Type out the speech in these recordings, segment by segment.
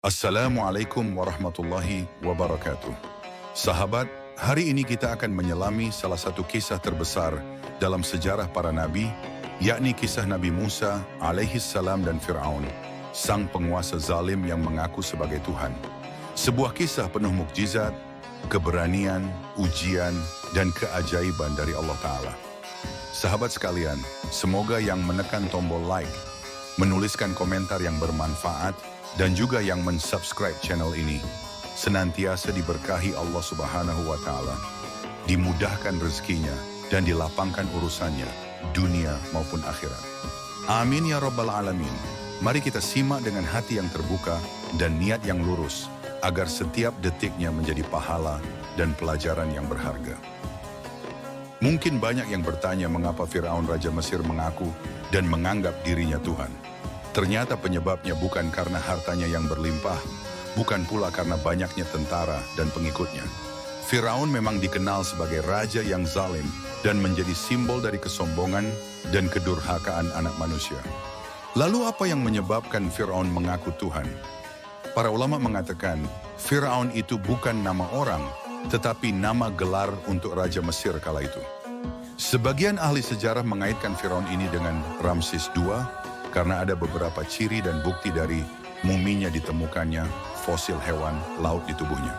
Assalamualaikum warahmatullahi wabarakatuh. Sahabat, hari ini kita akan menyelami salah satu kisah terbesar dalam sejarah para nabi, yakni kisah Nabi Musa alaihi salam dan Fir'aun, sang penguasa zalim yang mengaku sebagai Tuhan. Sebuah kisah penuh mukjizat, keberanian, ujian, dan keajaiban dari Allah Ta'ala. Sahabat sekalian, semoga yang menekan tombol like, menuliskan komentar yang bermanfaat, dan juga yang mensubscribe channel ini senantiasa diberkahi Allah Subhanahu wa Ta'ala, dimudahkan rezekinya dan dilapangkan urusannya dunia maupun akhirat. Amin ya rabbal alamin. Mari kita simak dengan hati yang terbuka dan niat yang lurus agar setiap detiknya menjadi pahala dan pelajaran yang berharga. Mungkin banyak yang bertanya mengapa Firaun Raja Mesir mengaku dan menganggap dirinya Tuhan. Ternyata penyebabnya bukan karena hartanya yang berlimpah, bukan pula karena banyaknya tentara dan pengikutnya. Firaun memang dikenal sebagai raja yang zalim dan menjadi simbol dari kesombongan dan kedurhakaan anak manusia. Lalu apa yang menyebabkan Firaun mengaku Tuhan? Para ulama mengatakan, Firaun itu bukan nama orang, tetapi nama gelar untuk Raja Mesir kala itu. Sebagian ahli sejarah mengaitkan Firaun ini dengan Ramses II, karena ada beberapa ciri dan bukti dari muminya ditemukannya fosil hewan laut di tubuhnya.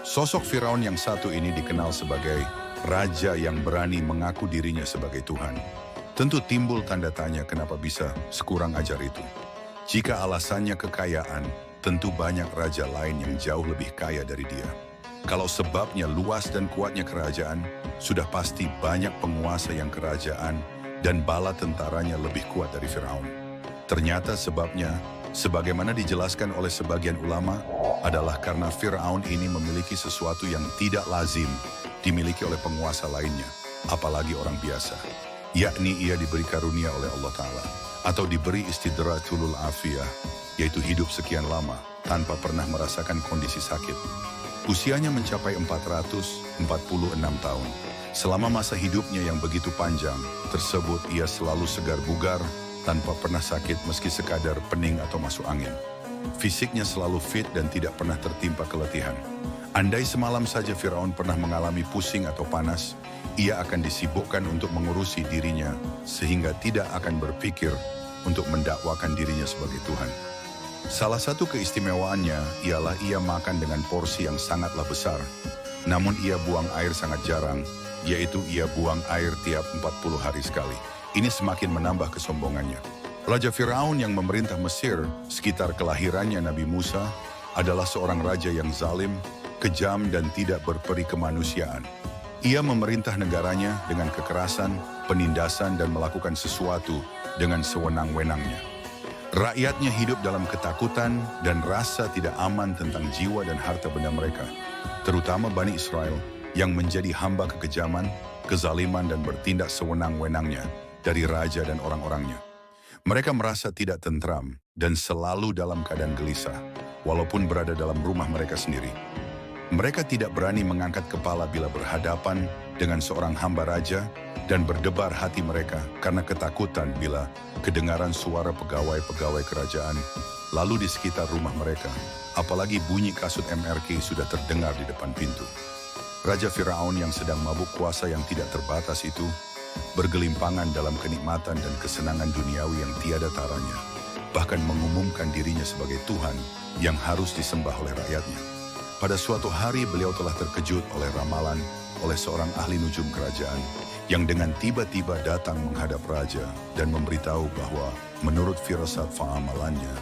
Sosok Firaun yang satu ini dikenal sebagai raja yang berani mengaku dirinya sebagai Tuhan. Tentu timbul tanda tanya kenapa bisa sekurang ajar itu. Jika alasannya kekayaan, tentu banyak raja lain yang jauh lebih kaya dari dia. Kalau sebabnya luas dan kuatnya kerajaan, sudah pasti banyak penguasa yang kerajaan dan bala tentaranya lebih kuat dari Firaun. Ternyata sebabnya, sebagaimana dijelaskan oleh sebagian ulama, adalah karena Firaun ini memiliki sesuatu yang tidak lazim dimiliki oleh penguasa lainnya, apalagi orang biasa. Yakni ia diberi karunia oleh Allah Ta'ala, atau diberi istidratul afiyah, yaitu hidup sekian lama tanpa pernah merasakan kondisi sakit. Usianya mencapai 446 tahun. Selama masa hidupnya yang begitu panjang tersebut, ia selalu segar bugar, tanpa pernah sakit meski sekadar pening atau masuk angin. Fisiknya selalu fit dan tidak pernah tertimpa keletihan. Andai semalam saja Firaun pernah mengalami pusing atau panas, ia akan disibukkan untuk mengurusi dirinya, sehingga tidak akan berpikir untuk mendakwakan dirinya sebagai Tuhan. Salah satu keistimewaannya ialah ia makan dengan porsi yang sangatlah besar, namun ia buang air sangat jarang, yaitu ia buang air tiap 40 hari sekali. Ini semakin menambah kesombongannya. Raja Firaun yang memerintah Mesir sekitar kelahirannya Nabi Musa adalah seorang raja yang zalim, kejam dan tidak berperi kemanusiaan. Ia memerintah negaranya dengan kekerasan, penindasan dan melakukan sesuatu dengan sewenang-wenangnya. Rakyatnya hidup dalam ketakutan dan rasa tidak aman tentang jiwa dan harta benda mereka, terutama Bani Israel yang menjadi hamba kekejaman, kezaliman dan bertindak sewenang-wenangnya dari raja dan orang-orangnya. Mereka merasa tidak tentram dan selalu dalam keadaan gelisah, walaupun berada dalam rumah mereka sendiri. Mereka tidak berani mengangkat kepala bila berhadapan dengan seorang hamba raja dan berdebar hati mereka karena ketakutan bila kedengaran suara pegawai-pegawai kerajaan lalu di sekitar rumah mereka, apalagi bunyi kasut MRK sudah terdengar di depan pintu. Raja Firaun yang sedang mabuk kuasa yang tidak terbatas itu bergelimpangan dalam kenikmatan dan kesenangan duniawi yang tiada taranya, bahkan mengumumkan dirinya sebagai Tuhan yang harus disembah oleh rakyatnya. Pada suatu hari beliau telah terkejut oleh ramalan oleh seorang ahli nujum kerajaan yang dengan tiba-tiba datang menghadap raja dan memberitahu bahwa menurut firasat amalannya,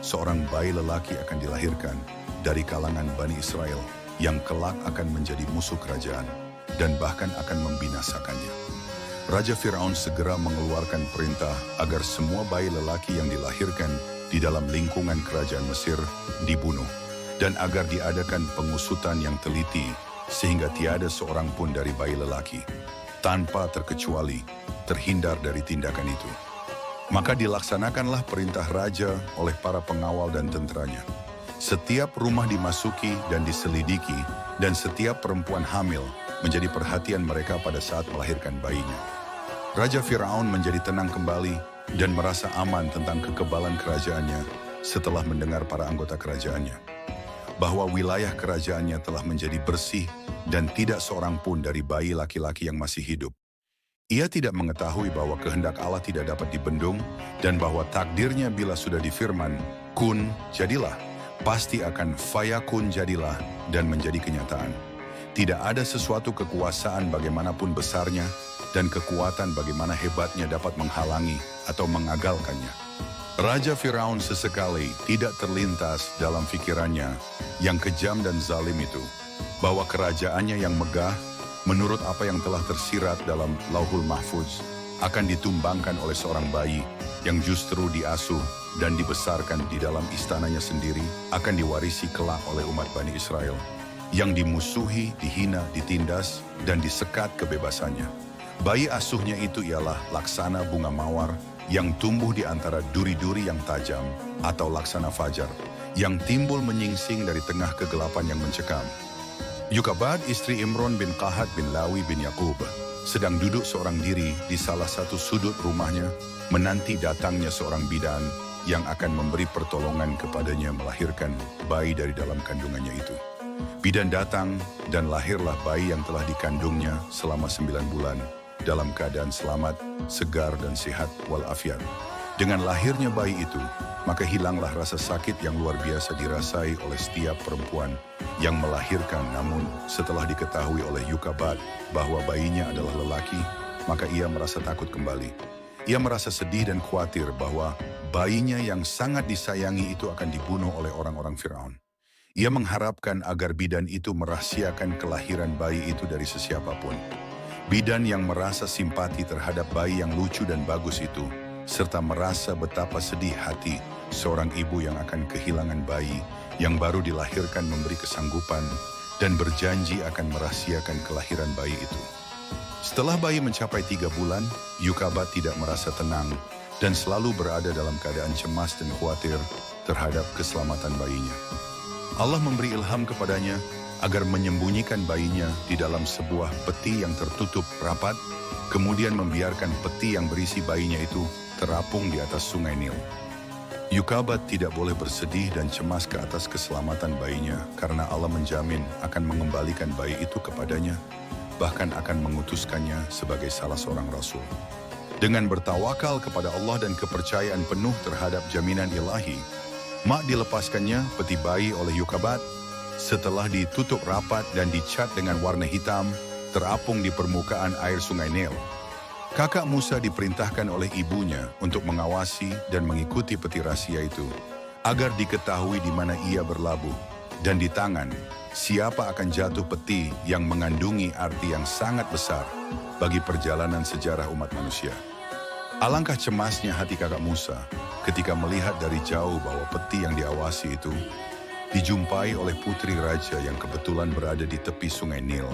seorang bayi lelaki akan dilahirkan dari kalangan Bani Israel yang kelak akan menjadi musuh kerajaan dan bahkan akan membinasakannya. Raja Firaun segera mengeluarkan perintah agar semua bayi lelaki yang dilahirkan di dalam lingkungan kerajaan Mesir dibunuh, dan agar diadakan pengusutan yang teliti sehingga tiada seorang pun dari bayi lelaki, tanpa terkecuali, terhindar dari tindakan itu. Maka dilaksanakanlah perintah raja oleh para pengawal dan tenteranya. Setiap rumah dimasuki dan diselidiki, dan setiap perempuan hamil menjadi perhatian mereka pada saat melahirkan bayinya. Raja Firaun menjadi tenang kembali dan merasa aman tentang kekebalan kerajaannya setelah mendengar para anggota kerajaannya bahwa wilayah kerajaannya telah menjadi bersih dan tidak seorang pun dari bayi laki-laki yang masih hidup. Ia tidak mengetahui bahwa kehendak Allah tidak dapat dibendung dan bahwa takdirnya bila sudah difirman, kun, jadilah, pasti akan fayakun jadilah dan menjadi kenyataan. Tidak ada sesuatu kekuasaan bagaimanapun besarnya dan kekuatan bagaimana hebatnya dapat menghalangi atau mengagalkannya. Raja Firaun sesekali tidak terlintas dalam pikirannya yang kejam dan zalim itu, bahwa kerajaannya yang megah, menurut apa yang telah tersirat dalam Lauhul Mahfuz, akan ditumbangkan oleh seorang bayi yang justru diasuh dan dibesarkan di dalam istananya sendiri, akan diwarisi kelak oleh umat Bani Israel, yang dimusuhi, dihina, ditindas, dan disekat kebebasannya. Bayi asuhnya itu ialah laksana bunga mawar yang tumbuh di antara duri-duri yang tajam, atau laksana fajar, yang timbul menyingsing dari tengah kegelapan yang mencekam. Yukabad, istri Imron bin Qahat bin Lawi bin Yakub, sedang duduk seorang diri di salah satu sudut rumahnya, menanti datangnya seorang bidan yang akan memberi pertolongan kepadanya melahirkan bayi dari dalam kandungannya itu. Bidan datang dan lahirlah bayi yang telah dikandungnya selama 9 bulan, dalam keadaan selamat, segar dan sehat walafiat. Dengan lahirnya bayi itu, maka hilanglah rasa sakit yang luar biasa dirasai oleh setiap perempuan yang melahirkan. Namun setelah diketahui oleh Yukabad bahwa bayinya adalah lelaki, maka ia merasa takut kembali. Ia merasa sedih dan khawatir bahwa bayinya yang sangat disayangi itu akan dibunuh oleh orang-orang Firaun. Ia mengharapkan agar bidan itu merahasiakan kelahiran bayi itu dari sesiapapun. Bidan yang merasa simpati terhadap bayi yang lucu dan bagus itu, serta merasa betapa sedih hati seorang ibu yang akan kehilangan bayi yang baru dilahirkan, memberi kesanggupan dan berjanji akan merahasiakan kelahiran bayi itu. Setelah bayi mencapai 3 bulan, Yukabad tidak merasa tenang dan selalu berada dalam keadaan cemas dan khawatir terhadap keselamatan bayinya. Allah memberi ilham kepadanya agar menyembunyikan bayinya di dalam sebuah peti yang tertutup rapat, kemudian membiarkan peti yang berisi bayinya itu terapung di atas sungai Nil. Yukabad tidak boleh bersedih dan cemas ke atas keselamatan bayinya karena Allah menjamin akan mengembalikan bayi itu kepadanya, bahkan akan mengutuskannya sebagai salah seorang rasul. Dengan bertawakal kepada Allah dan kepercayaan penuh terhadap jaminan ilahi, mak dilepaskannya peti bayi oleh Yukabad. Setelah ditutup rapat dan dicat dengan warna hitam, terapung di permukaan air sungai Nil. Kakak Musa diperintahkan oleh ibunya untuk mengawasi dan mengikuti peti rahasia itu, agar diketahui di mana ia berlabuh, dan di tangan siapa akan jatuh peti yang mengandungi arti yang sangat besar bagi perjalanan sejarah umat manusia. Alangkah cemasnya hati kakak Musa ketika melihat dari jauh bahwa peti yang diawasi itu dijumpai oleh putri raja yang kebetulan berada di tepi sungai Nil,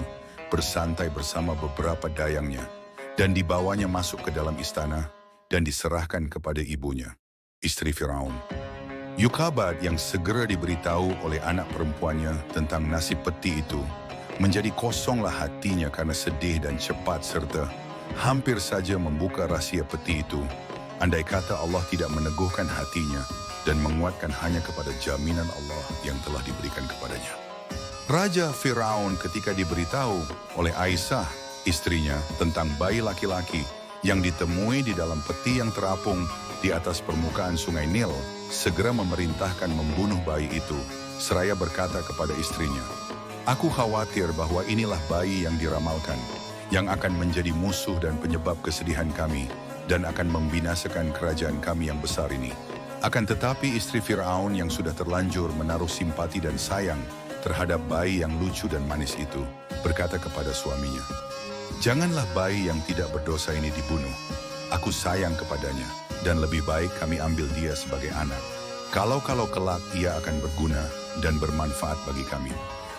bersantai bersama beberapa dayangnya, dan dibawanya masuk ke dalam istana dan diserahkan kepada ibunya, istri Firaun. Yukabad yang segera diberitahu oleh anak perempuannya tentang nasib peti itu, menjadi kosonglah hatinya karena sedih dan cepat serta hampir saja membuka rahasia peti itu, andai kata Allah tidak meneguhkan hatinya dan menguatkan hanya kepada jaminan Allah yang telah diberikan kepadanya. Raja Firaun ketika diberitahu oleh Aisyah, istrinya, tentang bayi laki-laki yang ditemui di dalam peti yang terapung di atas permukaan sungai Nil, segera memerintahkan membunuh bayi itu, seraya berkata kepada istrinya, "Aku khawatir bahwa inilah bayi yang diramalkan, yang akan menjadi musuh dan penyebab kesedihan kami, dan akan membinasakan kerajaan kami yang besar ini." Akan tetapi istri Firaun yang sudah terlanjur menaruh simpati dan sayang terhadap bayi yang lucu dan manis itu, berkata kepada suaminya, "Janganlah bayi yang tidak berdosa ini dibunuh. Aku sayang kepadanya, dan lebih baik kami ambil dia sebagai anak. Kalau kelak ia akan berguna dan bermanfaat bagi kami.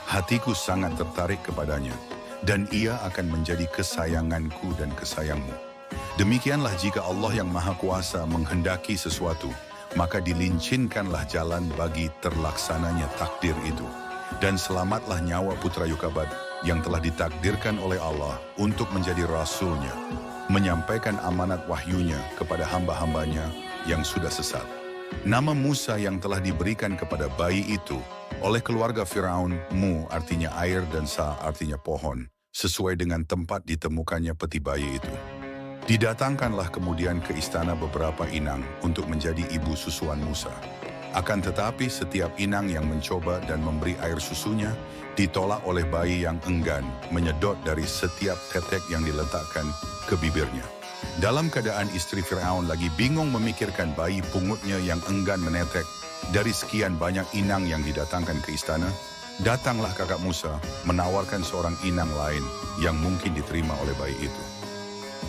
Hatiku sangat tertarik kepadanya, dan ia akan menjadi kesayanganku dan kesayangmu. Demikianlah jika Allah yang Maha Kuasa menghendaki sesuatu, maka dilincinkanlah jalan bagi terlaksananya takdir itu. Dan selamatlah nyawa putra Yukabad yang telah ditakdirkan oleh Allah untuk menjadi rasulnya, menyampaikan amanat wahyunya kepada hamba-hambanya yang sudah sesat." Nama Musa yang telah diberikan kepada bayi itu oleh keluarga Firaun, Mu artinya air dan Sa artinya pohon, sesuai dengan tempat ditemukannya peti bayi itu. Didatangkanlah kemudian ke istana beberapa inang untuk menjadi ibu susuan Musa. Akan tetapi setiap inang yang mencoba dan memberi air susunya ditolak oleh bayi yang enggan menyedot dari setiap tetek yang diletakkan ke bibirnya. Dalam keadaan istri Firaun lagi bingung memikirkan bayi pungutnya yang enggan menetek dari sekian banyak inang yang didatangkan ke istana, datanglah kakak Musa menawarkan seorang inang lain yang mungkin diterima oleh bayi itu.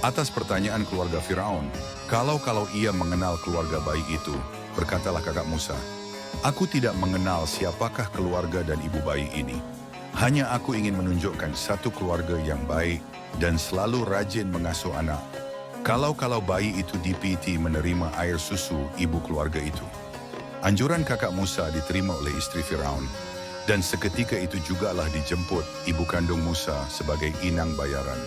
Atas pertanyaan keluarga Firaun, kalau ia mengenal keluarga bayi itu, berkatalah kakak Musa, "Aku tidak mengenal siapakah keluarga dan ibu bayi ini. Hanya aku ingin menunjukkan satu keluarga yang baik dan selalu rajin mengasuh anak. Kalau bayi itu dipiti menerima air susu ibu keluarga itu." Anjuran kakak Musa diterima oleh istri Firaun, dan seketika itu jugalah dijemput ibu kandung Musa sebagai inang bayaran.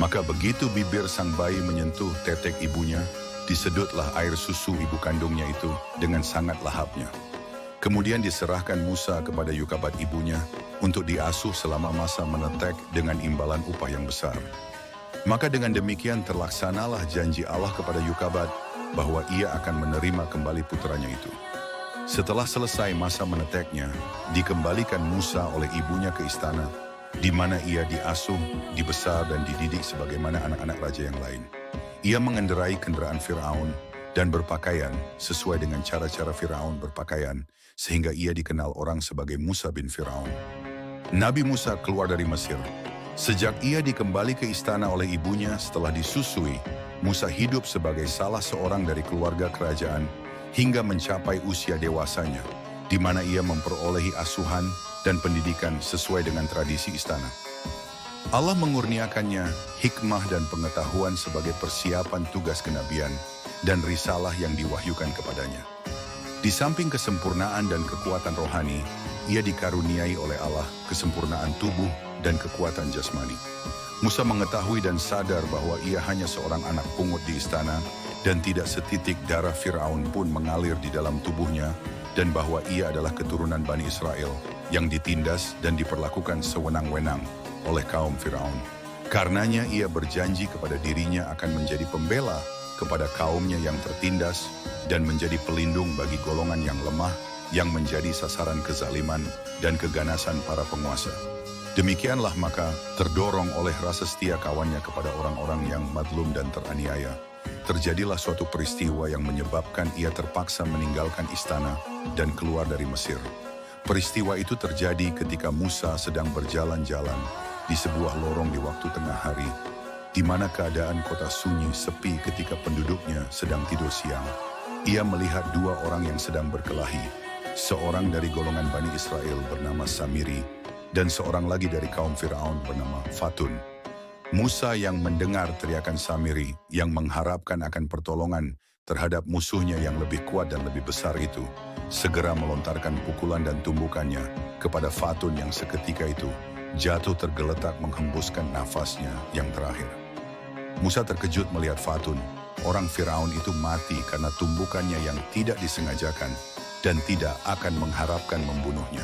Maka begitu bibir sang bayi menyentuh tetek ibunya, disedutlah air susu ibu kandungnya itu dengan sangat lahapnya. Kemudian diserahkan Musa kepada Yukabat ibunya untuk diasuh selama masa menetek dengan imbalan upah yang besar. Maka dengan demikian terlaksanalah janji Allah kepada Yukabat bahwa ia akan menerima kembali putranya itu. Setelah selesai masa meneteknya, dikembalikan Musa oleh ibunya ke istana, di mana ia diasuh, dibesar dan dididik sebagaimana anak-anak raja yang lain. Ia mengendarai kendaraan Firaun dan berpakaian sesuai dengan cara-cara Firaun berpakaian, sehingga ia dikenal orang sebagai Musa bin Firaun. Nabi Musa keluar dari Mesir. Sejak ia dikembali ke istana oleh ibunya setelah disusui, Musa hidup sebagai salah seorang dari keluarga kerajaan hingga mencapai usia dewasanya, di mana ia memperolehi asuhan dan pendidikan sesuai dengan tradisi istana. Allah mengurniakannya hikmah dan pengetahuan sebagai persiapan tugas kenabian dan risalah yang diwahyukan kepadanya. Di samping kesempurnaan dan kekuatan rohani, ia dikaruniai oleh Allah kesempurnaan tubuh dan kekuatan jasmani. Musa mengetahui dan sadar bahwa ia hanya seorang anak pungut di istana dan tidak setitik darah Firaun pun mengalir di dalam tubuhnya, dan bahwa ia adalah keturunan Bani Israel yang ditindas dan diperlakukan sewenang-wenang oleh kaum Firaun. Karenanya ia berjanji kepada dirinya akan menjadi pembela kepada kaumnya yang tertindas dan menjadi pelindung bagi golongan yang lemah yang menjadi sasaran kezaliman dan keganasan para penguasa. Demikianlah maka terdorong oleh rasa setia kawannya kepada orang-orang yang madlum dan teraniaya, terjadilah suatu peristiwa yang menyebabkan ia terpaksa meninggalkan istana dan keluar dari Mesir. Peristiwa itu terjadi ketika Musa sedang berjalan-jalan di sebuah lorong di waktu tengah hari, di mana keadaan kota sunyi sepi ketika penduduknya sedang tidur siang. Ia melihat dua orang yang sedang berkelahi, seorang dari golongan Bani Israel bernama Samiri, dan seorang lagi dari kaum Firaun bernama Fatun. Musa yang mendengar teriakan Samiri yang mengharapkan akan pertolongan terhadap musuhnya yang lebih kuat dan lebih besar itu, segera melontarkan pukulan dan tumbukannya kepada Fatun yang seketika itu jatuh tergeletak menghembuskan nafasnya yang terakhir. Musa terkejut melihat Fatun, orang Firaun itu mati karena tumbukannya yang tidak disengajakan dan tidak akan mengharapkan membunuhnya.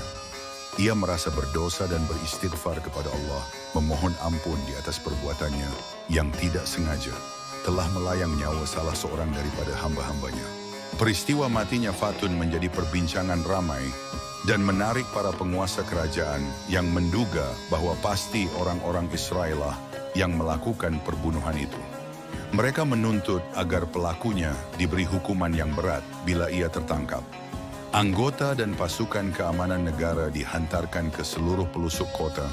Ia merasa berdosa dan beristighfar kepada Allah, memohon ampun di atas perbuatannya yang tidak sengaja telah melayang nyawa salah seorang daripada hamba-hambanya. Peristiwa matinya Fatun menjadi perbincangan ramai dan menarik para penguasa kerajaan yang menduga bahwa pasti orang-orang Israel lah yang melakukan perbunuhan itu. Mereka menuntut agar pelakunya diberi hukuman yang berat bila ia tertangkap. Anggota dan pasukan keamanan negara dihantarkan ke seluruh pelosok kota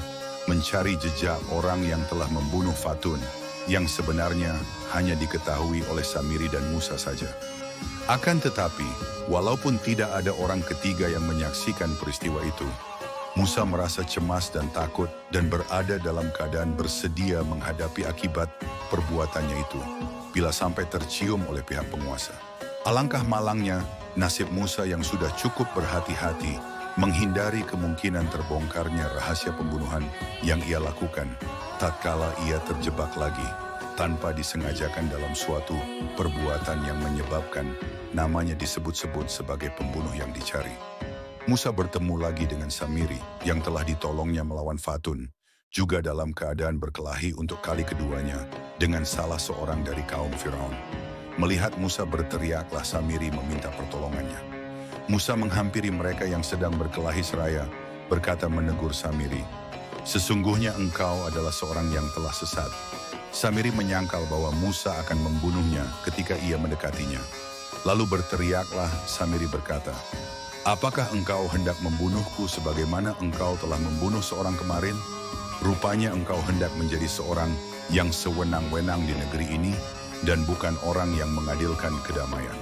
mencari jejak orang yang telah membunuh Fatun, yang sebenarnya hanya diketahui oleh Samiri dan Musa saja. Akan tetapi, walaupun tidak ada orang ketiga yang menyaksikan peristiwa itu, Musa merasa cemas dan takut dan berada dalam keadaan bersedia menghadapi akibat perbuatannya itu bila sampai tercium oleh pihak penguasa. Alangkah malangnya nasib Musa yang sudah cukup berhati-hati menghindari kemungkinan terbongkarnya rahasia pembunuhan yang ia lakukan tatkala ia terjebak lagi tanpa disengajakan dalam suatu perbuatan yang menyebabkan namanya disebut-sebut sebagai pembunuh yang dicari. Musa bertemu lagi dengan Samiri yang telah ditolongnya melawan Fatun, juga dalam keadaan berkelahi untuk kali keduanya dengan salah seorang dari kaum Firaun. Melihat Musa berteriaklah Samiri meminta pertolongannya. Musa menghampiri mereka yang sedang berkelahi seraya, berkata menegur Samiri, "Sesungguhnya engkau adalah seorang yang telah sesat." Samiri menyangkal bahwa Musa akan membunuhnya ketika ia mendekatinya. Lalu berteriaklah Samiri berkata, "Apakah engkau hendak membunuhku sebagaimana engkau telah membunuh seorang kemarin? Rupanya engkau hendak menjadi seorang yang sewenang-wenang di negeri ini dan bukan orang yang mengadilkan kedamaian."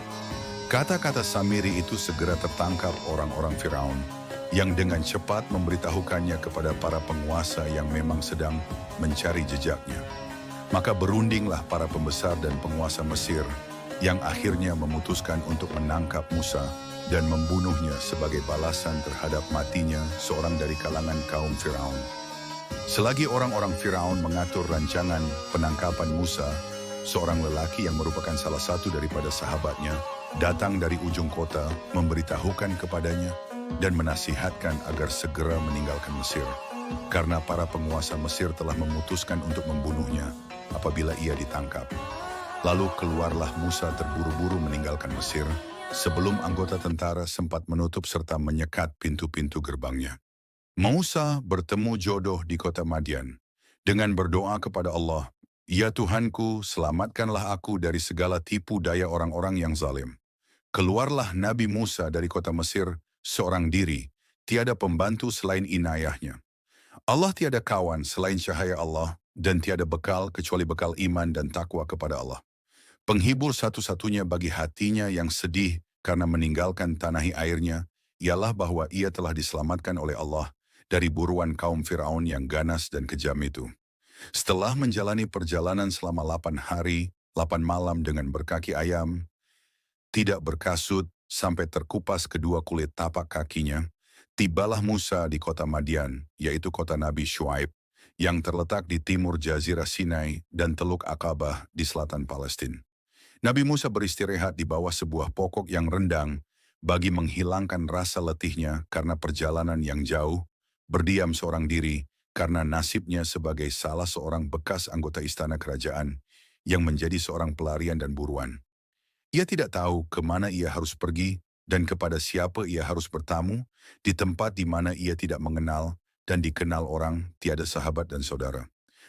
Kata-kata Samiri itu segera tertangkap orang-orang Firaun yang dengan cepat memberitahukannya kepada para penguasa yang memang sedang mencari jejaknya. Maka berundinglah para pembesar dan penguasa Mesir yang akhirnya memutuskan untuk menangkap Musa dan membunuhnya sebagai balasan terhadap matinya seorang dari kalangan kaum Firaun. Selagi orang-orang Firaun mengatur rancangan penangkapan Musa, seorang lelaki yang merupakan salah satu daripada sahabatnya datang dari ujung kota memberitahukan kepadanya dan menasihatkan agar segera meninggalkan Mesir, karena para penguasa Mesir telah memutuskan untuk membunuhnya apabila ia ditangkap. Lalu keluarlah Musa terburu-buru meninggalkan Mesir sebelum anggota tentara sempat menutup serta menyekat pintu-pintu gerbangnya. Musa bertemu jodoh di kota Madian dengan berdoa kepada Allah, "Ya Tuhanku, selamatkanlah aku dari segala tipu daya orang-orang yang zalim." Keluarlah Nabi Musa dari kota Mesir seorang diri, tiada pembantu selain inayahnya. Allah tiada kawan selain cahaya Allah, dan tiada bekal kecuali bekal iman dan takwa kepada Allah. Penghibur satu-satunya bagi hatinya yang sedih karena meninggalkan tanah airnya, ialah bahwa ia telah diselamatkan oleh Allah dari buruan kaum Firaun yang ganas dan kejam itu. Setelah menjalani perjalanan selama 8 hari, 8 malam dengan berkaki ayam, tidak berkasut sampai terkupas kedua kulit tapak kakinya, tibalah Musa di kota Madian, yaitu kota Nabi Syuaib, yang terletak di timur Jazirah Sinai dan Teluk Akabah di selatan Palestina. Nabi Musa beristirahat di bawah sebuah pokok yang rendang bagi menghilangkan rasa letihnya karena perjalanan yang jauh, berdiam seorang diri karena nasibnya sebagai salah seorang bekas anggota istana kerajaan yang menjadi seorang pelarian dan buruan. Ia tidak tahu kemana ia harus pergi dan kepada siapa ia harus bertamu di tempat di mana ia tidak mengenal dan dikenal orang tiada sahabat dan saudara.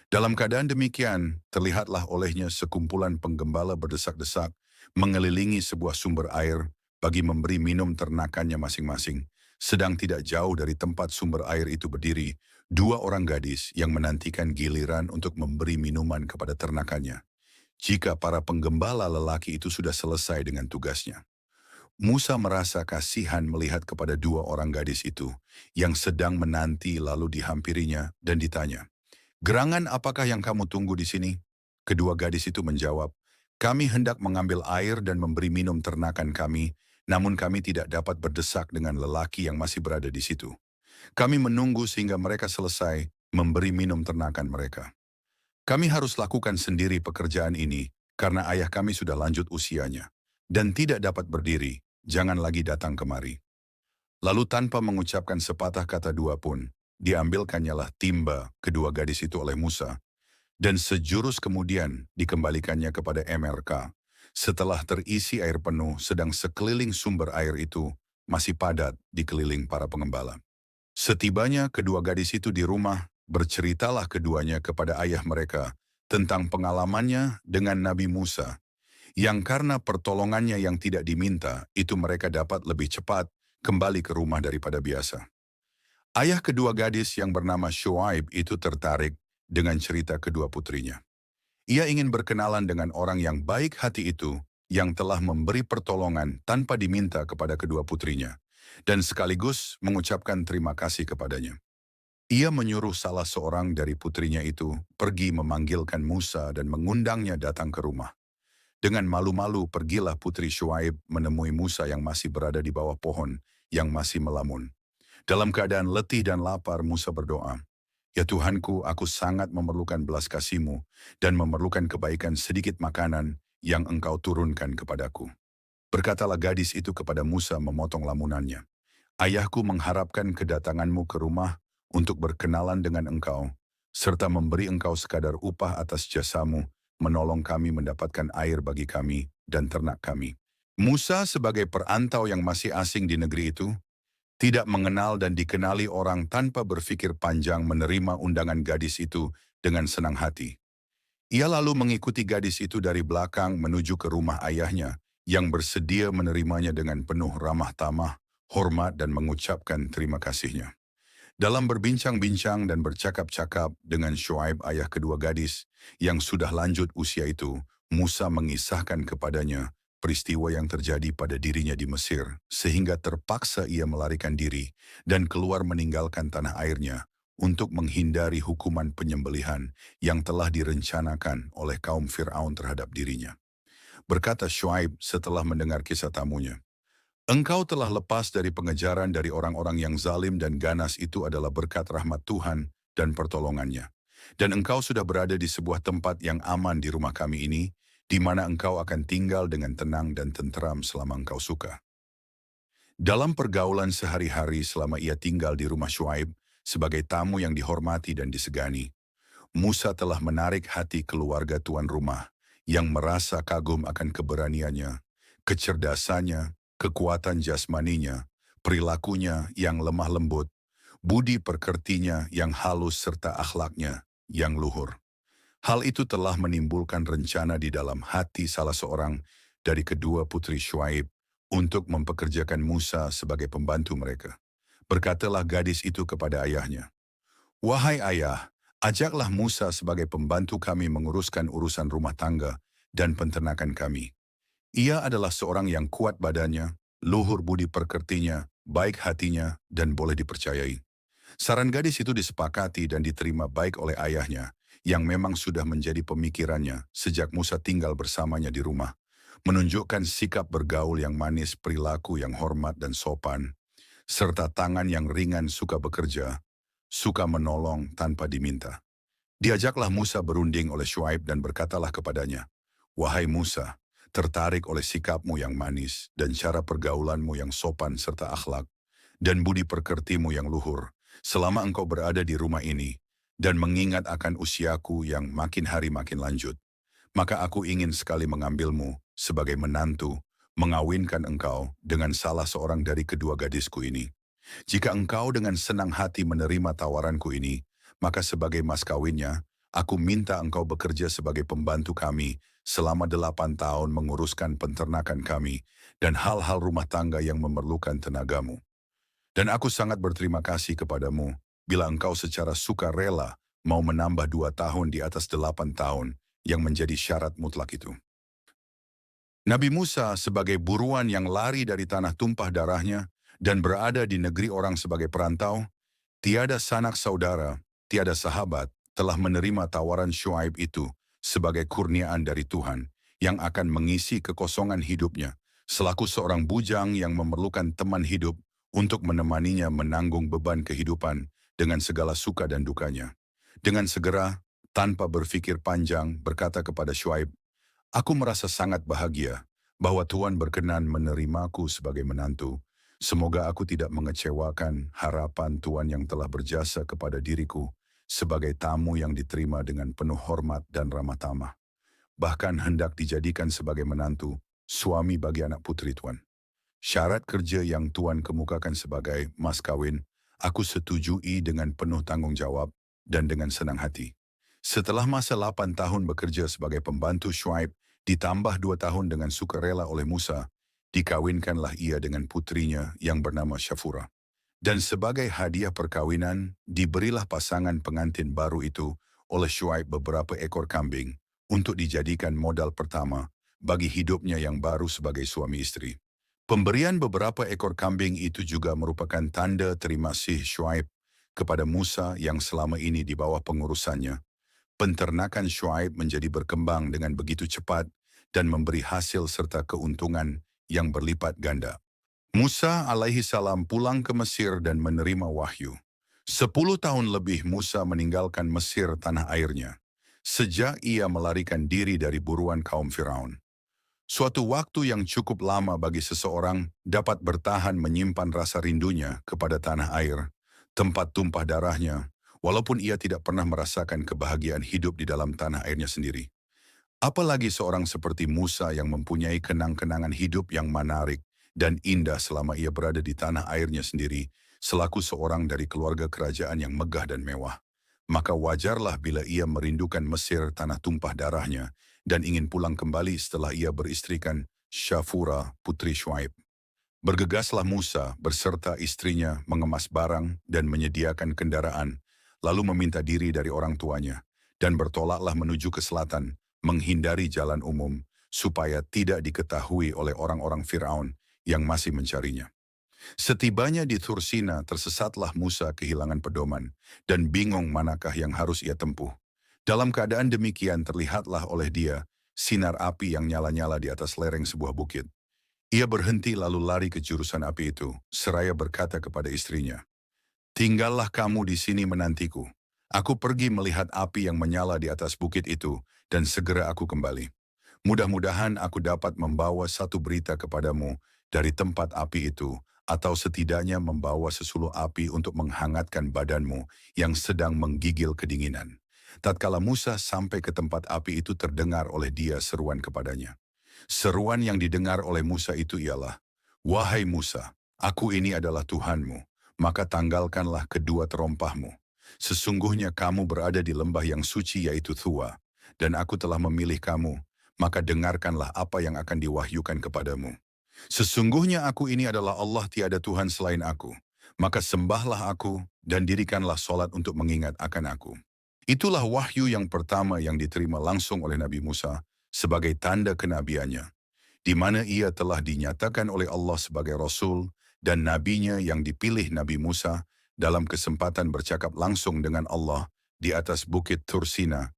Dalam keadaan demikian, terlihatlah olehnya sekumpulan penggembala berdesak-desak mengelilingi sebuah sumber air bagi memberi minum ternakannya masing-masing. Sedang tidak jauh dari tempat sumber air itu berdiri, dua orang gadis yang menantikan giliran untuk memberi minuman kepada ternakannya. Jika para penggembala lelaki itu sudah selesai dengan tugasnya. Musa merasa kasihan melihat kepada dua orang gadis itu yang sedang menanti lalu dihampirinya dan ditanya, "Gerangan apakah yang kamu tunggu di sini?" Kedua gadis itu menjawab, "Kami hendak mengambil air dan memberi minum ternakan kami, namun kami tidak dapat berdesak dengan lelaki yang masih berada di situ. Kami menunggu sehingga mereka selesai memberi minum ternakan mereka. Kami harus lakukan sendiri pekerjaan ini karena ayah kami sudah lanjut usianya dan tidak dapat berdiri, jangan lagi datang kemari." Lalu tanpa mengucapkan sepatah kata dua pun, diambilkannyalah timba kedua gadis itu oleh Musa, dan sejurus kemudian dikembalikannya kepada MRK. Setelah terisi air penuh, sedang sekeliling sumber air itu masih padat dikeliling para pengembala. Setibanya kedua gadis itu di rumah, berceritalah keduanya kepada ayah mereka tentang pengalamannya dengan Nabi Musa, yang karena pertolongannya yang tidak diminta, itu mereka dapat lebih cepat kembali ke rumah daripada biasa. Ayah kedua gadis yang bernama Syuaib itu tertarik dengan cerita kedua putrinya. Ia ingin berkenalan dengan orang yang baik hati itu yang telah memberi pertolongan tanpa diminta kepada kedua putrinya, dan sekaligus mengucapkan terima kasih kepadanya. Ia menyuruh salah seorang dari putrinya itu pergi memanggilkan Musa dan mengundangnya datang ke rumah. Dengan malu-malu pergilah putri Syuaib menemui Musa yang masih berada di bawah pohon yang masih melamun. Dalam keadaan letih dan lapar, Musa berdoa, Ya Tuhanku, aku sangat memerlukan belas kasih-Mu dan memerlukan kebaikan sedikit makanan yang Engkau turunkan kepadaku. Berkatalah gadis itu kepada Musa memotong lamunannya. Ayahku mengharapkan kedatanganmu ke rumah untuk berkenalan dengan engkau, serta memberi engkau sekadar upah atas jasamu, menolong kami mendapatkan air bagi kami dan ternak kami. Musa sebagai perantau yang masih asing di negeri itu, tidak mengenal dan dikenali orang tanpa berpikir panjang menerima undangan gadis itu dengan senang hati. Ia lalu mengikuti gadis itu dari belakang menuju ke rumah ayahnya yang bersedia menerimanya dengan penuh ramah tamah, hormat dan mengucapkan terima kasihnya. Dalam berbincang-bincang dan bercakap-cakap dengan Syuaib ayah kedua gadis yang sudah lanjut usia itu, Musa mengisahkan kepadanya peristiwa yang terjadi pada dirinya di Mesir, sehingga terpaksa ia melarikan diri dan keluar meninggalkan tanah airnya untuk menghindari hukuman penyembelihan yang telah direncanakan oleh kaum Fir'aun terhadap dirinya. Berkata Syuaib setelah mendengar kisah tamunya, "Engkau telah lepas dari pengejaran dari orang-orang yang zalim dan ganas itu adalah berkat rahmat Tuhan dan pertolongannya. Dan engkau sudah berada di sebuah tempat yang aman di rumah kami ini, di mana engkau akan tinggal dengan tenang dan tenteram selama engkau suka." Dalam pergaulan sehari-hari selama ia tinggal di rumah Syuaib, sebagai tamu yang dihormati dan disegani, Musa telah menarik hati keluarga tuan rumah yang merasa kagum akan keberaniannya, kecerdasannya, kekuatan jasmaninya, perilakunya yang lemah lembut, budi pekertinya yang halus serta akhlaknya yang luhur. Hal itu telah menimbulkan rencana di dalam hati salah seorang dari kedua putri Syuaib untuk mempekerjakan Musa sebagai pembantu mereka. Berkatalah gadis itu kepada ayahnya, "Wahai ayah, ajaklah Musa sebagai pembantu kami menguruskan urusan rumah tangga dan peternakan kami. Ia adalah seorang yang kuat badannya, luhur budi pekertinya, baik hatinya, dan boleh dipercayai." Saran gadis itu disepakati dan diterima baik oleh ayahnya, yang memang sudah menjadi pemikirannya sejak Musa tinggal bersamanya di rumah. Menunjukkan sikap bergaul yang manis, perilaku yang hormat dan sopan, serta tangan yang ringan suka bekerja, suka menolong tanpa diminta. Diajaklah Musa berunding oleh Syuaib dan berkatalah kepadanya, "Wahai Musa, tertarik oleh sikapmu yang manis dan cara pergaulanmu yang sopan serta akhlak, dan budi pekertimu yang luhur, selama engkau berada di rumah ini, dan mengingat akan usiaku yang makin hari makin lanjut, maka aku ingin sekali mengambilmu sebagai menantu, mengawinkan engkau dengan salah seorang dari kedua gadisku ini. Jika engkau dengan senang hati menerima tawaranku ini, maka sebagai mas kawinnya, aku minta engkau bekerja sebagai pembantu kami selama 8 tahun menguruskan peternakan kami dan hal-hal rumah tangga yang memerlukan tenagamu. Dan aku sangat berterima kasih kepadamu bila engkau secara sukarela mau menambah 2 tahun di atas 8 tahun yang menjadi syarat mutlak itu." Nabi Musa sebagai buruan yang lari dari tanah tumpah darahnya dan berada di negeri orang sebagai perantau, tiada sanak saudara, tiada sahabat telah menerima tawaran Syuaib itu sebagai kurniaan dari Tuhan yang akan mengisi kekosongan hidupnya selaku seorang bujang yang memerlukan teman hidup untuk menemaninya menanggung beban kehidupan dengan segala suka dan dukanya. Dengan segera, tanpa berpikir panjang, berkata kepada Syuaib, "Aku merasa sangat bahagia bahwa Tuhan berkenan menerimaku sebagai menantu. Semoga aku tidak mengecewakan harapan Tuhan yang telah berjasa kepada diriku sebagai tamu yang diterima dengan penuh hormat dan ramah tamah. Bahkan hendak dijadikan sebagai menantu, suami bagi anak putri Tuhan. Syarat kerja yang Tuhan kemukakan sebagai mas kawin, aku setujui dengan penuh tanggung jawab dan dengan senang hati." Setelah masa 8 tahun bekerja sebagai pembantu Syuaib, ditambah 2 tahun dengan sukarela oleh Musa, dikawinkanlah ia dengan putrinya yang bernama Syafura. Dan sebagai hadiah perkawinan, diberilah pasangan pengantin baru itu oleh Syuaib beberapa ekor kambing untuk dijadikan modal pertama bagi hidupnya yang baru sebagai suami istri. Pemberian beberapa ekor kambing itu juga merupakan tanda terima kasih Syuaib kepada Musa yang selama ini di bawah pengurusannya. Penternakan Syuaib menjadi berkembang dengan begitu cepat dan memberi hasil serta keuntungan yang berlipat ganda. Musa alaihi salam pulang ke Mesir dan menerima wahyu. 10 tahun lebih Musa meninggalkan Mesir tanah airnya, sejak ia melarikan diri dari buruan kaum Firaun. Suatu waktu yang cukup lama bagi seseorang dapat bertahan menyimpan rasa rindunya kepada tanah air, tempat tumpah darahnya, walaupun ia tidak pernah merasakan kebahagiaan hidup di dalam tanah airnya sendiri. Apalagi seorang seperti Musa yang mempunyai kenang-kenangan hidup yang menarik dan indah selama ia berada di tanah airnya sendiri, selaku seorang dari keluarga kerajaan yang megah dan mewah. Maka wajarlah bila ia merindukan Mesir tanah tumpah darahnya dan ingin pulang kembali setelah ia beristrikan Syafura putri Syuaib. Bergegaslah Musa berserta istrinya mengemas barang dan menyediakan kendaraan, lalu meminta diri dari orang tuanya, dan bertolaklah menuju ke selatan, menghindari jalan umum, supaya tidak diketahui oleh orang-orang Firaun yang masih mencarinya. Setibanya di Tursina, tersesatlah Musa kehilangan pedoman, dan bingung manakah yang harus ia tempuh. Dalam keadaan demikian terlihatlah oleh dia sinar api yang nyala-nyala di atas lereng sebuah bukit. Ia berhenti lalu lari ke jurusan api itu, seraya berkata kepada istrinya, "Tinggallah kamu di sini menantiku. Aku pergi melihat api yang menyala di atas bukit itu, dan segera aku kembali. Mudah-mudahan aku dapat membawa satu berita kepadamu dari tempat api itu, atau setidaknya membawa sesuluh api untuk menghangatkan badanmu yang sedang menggigil kedinginan." Tatkala Musa sampai ke tempat api itu terdengar oleh dia seruan kepadanya. Seruan yang didengar oleh Musa itu ialah, "Wahai Musa, aku ini adalah Tuhanmu, maka tanggalkanlah kedua terompahmu. Sesungguhnya kamu berada di lembah yang suci yaitu Thua, dan aku telah memilih kamu, maka dengarkanlah apa yang akan diwahyukan kepadamu. Sesungguhnya aku ini adalah Allah, tiada Tuhan selain aku, maka sembahlah aku dan dirikanlah solat untuk mengingat akan aku." Itulah wahyu yang pertama yang diterima langsung oleh Nabi Musa sebagai tanda kenabiannya, di mana ia telah dinyatakan oleh Allah sebagai Rasul dan nabinya yang dipilih Nabi Musa dalam kesempatan bercakap langsung dengan Allah di atas bukit Tursina.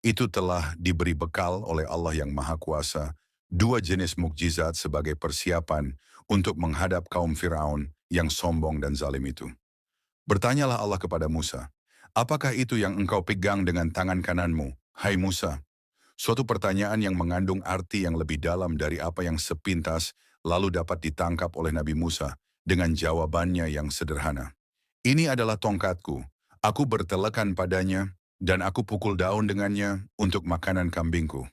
Itu telah diberi bekal oleh Allah yang Maha Kuasa, dua jenis mukjizat sebagai persiapan untuk menghadap kaum Firaun yang sombong dan zalim itu. Bertanyalah Allah kepada Musa, "Apakah itu yang engkau pegang dengan tangan kananmu, hai Musa?" Suatu pertanyaan yang mengandung arti yang lebih dalam dari apa yang sepintas lalu dapat ditangkap oleh Nabi Musa dengan jawabannya yang sederhana. "Ini adalah tongkatku, aku bertelekan padanya, dan aku pukul daun dengannya untuk makanan kambingku.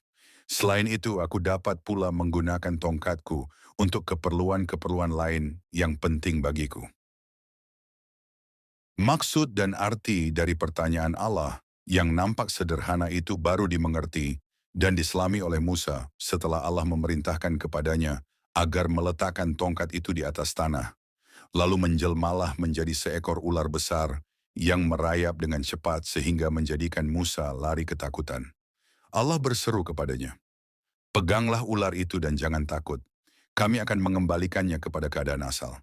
Selain itu, aku dapat pula menggunakan tongkatku untuk keperluan-keperluan lain yang penting bagiku." Maksud dan arti dari pertanyaan Allah yang nampak sederhana itu baru dimengerti dan diselami oleh Musa setelah Allah memerintahkan kepadanya agar meletakkan tongkat itu di atas tanah. Lalu menjelmalah menjadi seekor ular besar yang merayap dengan cepat sehingga menjadikan Musa lari ketakutan. Allah berseru kepadanya, "Peganglah ular itu dan jangan takut. Kami akan mengembalikannya kepada keadaan asal."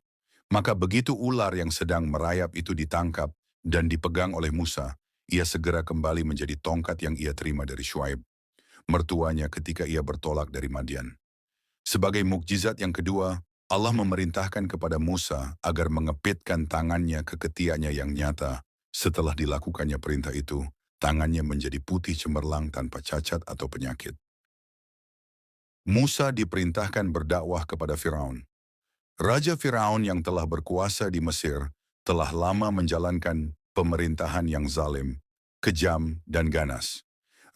Maka begitu ular yang sedang merayap itu ditangkap dan dipegang oleh Musa, ia segera kembali menjadi tongkat yang ia terima dari Syuaib, mertuanya ketika ia bertolak dari Madian. Sebagai mukjizat yang kedua, Allah memerintahkan kepada Musa agar mengepitkan tangannya ke ketiaknya yang nyata. Setelah dilakukannya perintah itu, tangannya menjadi putih cemerlang tanpa cacat atau penyakit. Musa diperintahkan berdakwah kepada Firaun. Raja Firaun yang telah berkuasa di Mesir telah lama menjalankan pemerintahan yang zalim, kejam, dan ganas.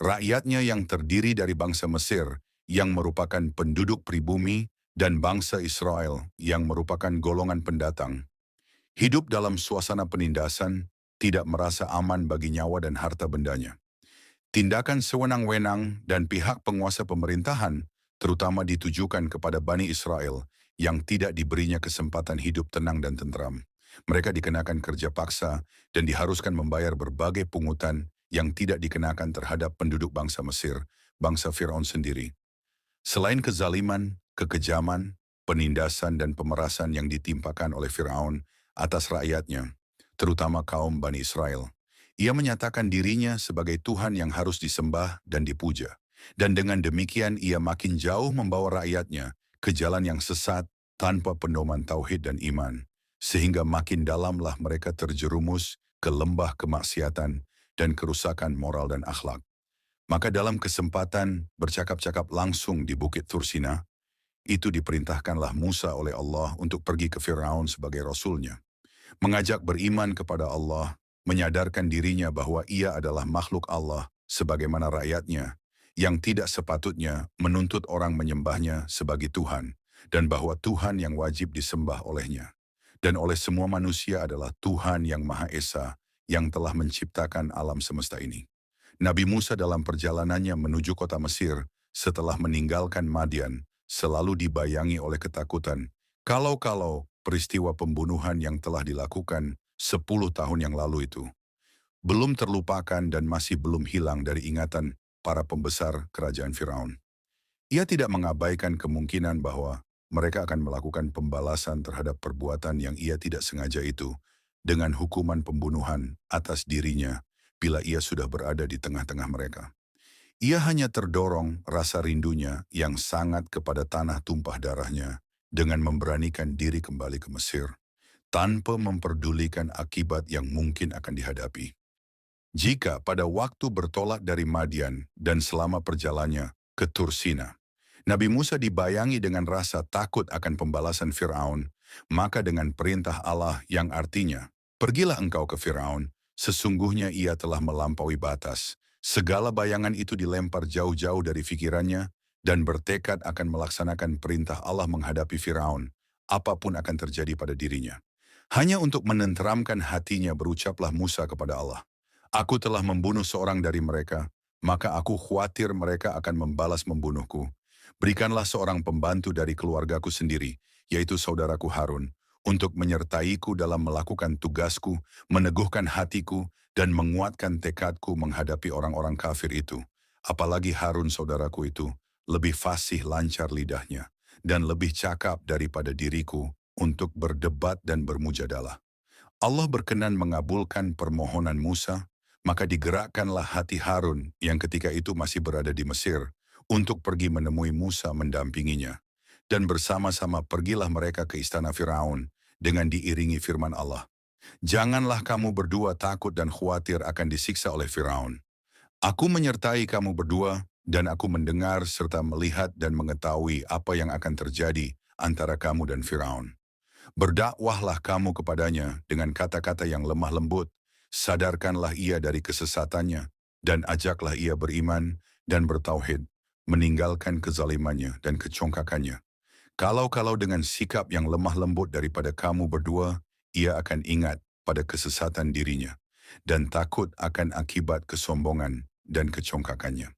Rakyatnya yang terdiri dari bangsa Mesir yang merupakan penduduk pribumi dan bangsa Israel yang merupakan golongan pendatang, hidup dalam suasana penindasan, tidak merasa aman bagi nyawa dan harta bendanya. Tindakan sewenang-wenang dan pihak penguasa pemerintahan terutama ditujukan kepada Bani Israel yang tidak diberinya kesempatan hidup tenang dan tentram. Mereka dikenakan kerja paksa dan diharuskan membayar berbagai pungutan yang tidak dikenakan terhadap penduduk bangsa Mesir, bangsa Firaun sendiri. Selain kezaliman, kekejaman, penindasan dan pemerasan yang ditimpakan oleh Firaun atas rakyatnya, terutama kaum Bani Israel, ia menyatakan dirinya sebagai Tuhan yang harus disembah dan dipuja. Dan dengan demikian ia makin jauh membawa rakyatnya ke jalan yang sesat tanpa pedoman tauhid dan iman. Sehingga makin dalamlah mereka terjerumus ke lembah kemaksiatan dan kerusakan moral dan akhlak. Maka dalam kesempatan bercakap-cakap langsung di Bukit Tursina, itu diperintahkanlah Musa oleh Allah untuk pergi ke Firaun sebagai rasulnya, mengajak beriman kepada Allah, menyadarkan dirinya bahwa ia adalah makhluk Allah sebagaimana rakyatnya, yang tidak sepatutnya menuntut orang menyembahnya sebagai Tuhan, dan bahwa Tuhan yang wajib disembah olehnya, dan oleh semua manusia adalah Tuhan yang Maha Esa, yang telah menciptakan alam semesta ini. Nabi Musa dalam perjalanannya menuju kota Mesir setelah meninggalkan Madian selalu dibayangi oleh ketakutan. Kalau-kalau peristiwa pembunuhan yang telah dilakukan 10 tahun yang lalu itu belum terlupakan dan masih belum hilang dari ingatan para pembesar kerajaan Firaun. Ia tidak mengabaikan kemungkinan bahwa mereka akan melakukan pembalasan terhadap perbuatan yang ia tidak sengaja itu dengan hukuman pembunuhan atas dirinya bila ia sudah berada di tengah-tengah mereka. Ia hanya terdorong rasa rindunya yang sangat kepada tanah tumpah darahnya dengan memberanikan diri kembali ke Mesir tanpa memperdulikan akibat yang mungkin akan dihadapi. Jika pada waktu bertolak dari Madian dan selama perjalanannya ke Tursina, Nabi Musa dibayangi dengan rasa takut akan pembalasan Firaun, maka dengan perintah Allah yang artinya, "Pergilah engkau ke Firaun, sesungguhnya ia telah melampaui batas." Segala bayangan itu dilempar jauh-jauh dari pikirannya dan bertekad akan melaksanakan perintah Allah menghadapi Firaun, apapun akan terjadi pada dirinya. Hanya untuk menenteramkan hatinya berucaplah Musa kepada Allah, "Aku telah membunuh seorang dari mereka, maka aku khawatir mereka akan membalas membunuhku. Berikanlah seorang pembantu dari keluargaku sendiri, yaitu saudaraku Harun, untuk menyertaiku dalam melakukan tugasku, meneguhkan hatiku, dan menguatkan tekadku menghadapi orang-orang kafir itu. Apalagi Harun saudaraku itu, lebih fasih lancar lidahnya, dan lebih cakap daripada diriku untuk berdebat dan bermujadalah." Allah berkenan mengabulkan permohonan Musa, maka digerakkanlah hati Harun yang ketika itu masih berada di Mesir untuk pergi menemui Musa mendampinginya. Dan bersama-sama pergilah mereka ke istana Firaun dengan diiringi firman Allah. "Janganlah kamu berdua takut dan khawatir akan disiksa oleh Firaun. Aku menyertai kamu berdua dan aku mendengar serta melihat dan mengetahui apa yang akan terjadi antara kamu dan Firaun. Berdakwahlah kamu kepadanya dengan kata-kata yang lemah lembut, sadarkanlah ia dari kesesatannya, dan ajaklah ia beriman dan bertauhid, meninggalkan kezalimannya dan kecongkakannya. Kalau-kalau dengan sikap yang lemah lembut daripada kamu berdua, ia akan ingat pada kesesatan dirinya, dan takut akan akibat kesombongan dan kecongkakannya."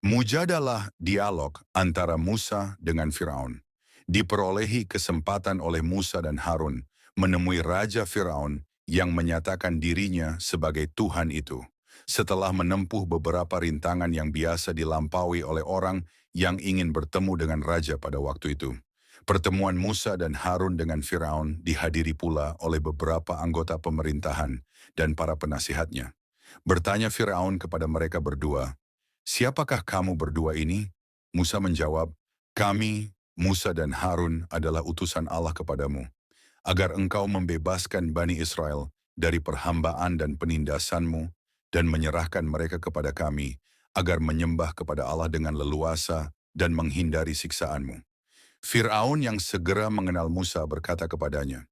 Mujadalah dialog antara Musa dengan Firaun. Diperolehi kesempatan oleh Musa dan Harun menemui Raja Firaun yang menyatakan dirinya sebagai Tuhan itu, setelah menempuh beberapa rintangan yang biasa dilampaui oleh orang yang ingin bertemu dengan Raja pada waktu itu. Pertemuan Musa dan Harun dengan Firaun dihadiri pula oleh beberapa anggota pemerintahan dan para penasihatnya. Bertanya Firaun kepada mereka berdua, "Siapakah kamu berdua ini?" Musa menjawab, "Kami, Musa dan Harun adalah utusan Allah kepadamu, agar engkau membebaskan Bani Israel dari perhambaan dan penindasanmu dan menyerahkan mereka kepada kami, agar menyembah kepada Allah dengan leluasa dan menghindari siksaanmu." Fir'aun yang segera mengenal Musa berkata kepadanya,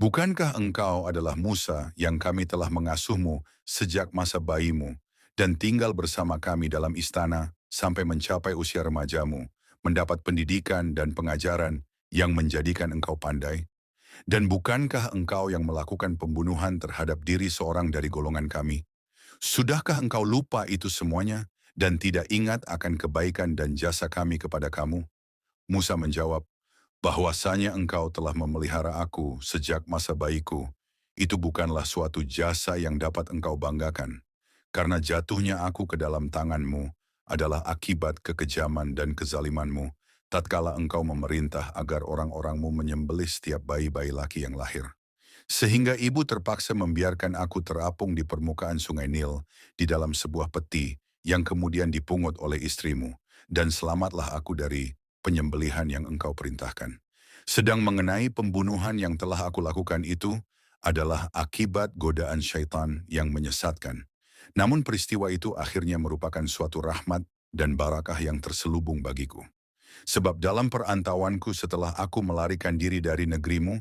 "Bukankah engkau adalah Musa yang kami telah mengasuhmu sejak masa bayimu dan tinggal bersama kami dalam istana sampai mencapai usia remajamu, mendapat pendidikan dan pengajaran yang menjadikan engkau pandai? Dan bukankah engkau yang melakukan pembunuhan terhadap diri seorang dari golongan kami? Sudahkah engkau lupa itu semuanya dan tidak ingat akan kebaikan dan jasa kami kepada kamu?" Musa menjawab, "Bahwasanya engkau telah memelihara aku sejak masa bayiku, itu bukanlah suatu jasa yang dapat engkau banggakan. Karena jatuhnya aku ke dalam tanganmu adalah akibat kekejaman dan kezalimanmu, tatkala engkau memerintah agar orang-orangmu menyembelih setiap bayi-bayi laki yang lahir. Sehingga ibu terpaksa membiarkan aku terapung di permukaan sungai Nil, di dalam sebuah peti, yang kemudian dipungut oleh istrimu, dan selamatlah aku dari penyembelihan yang engkau perintahkan. Sedang mengenai pembunuhan yang telah aku lakukan itu, adalah akibat godaan syaitan yang menyesatkan. Namun peristiwa itu akhirnya merupakan suatu rahmat dan barakah yang terselubung bagiku. Sebab dalam perantauanku setelah aku melarikan diri dari negerimu,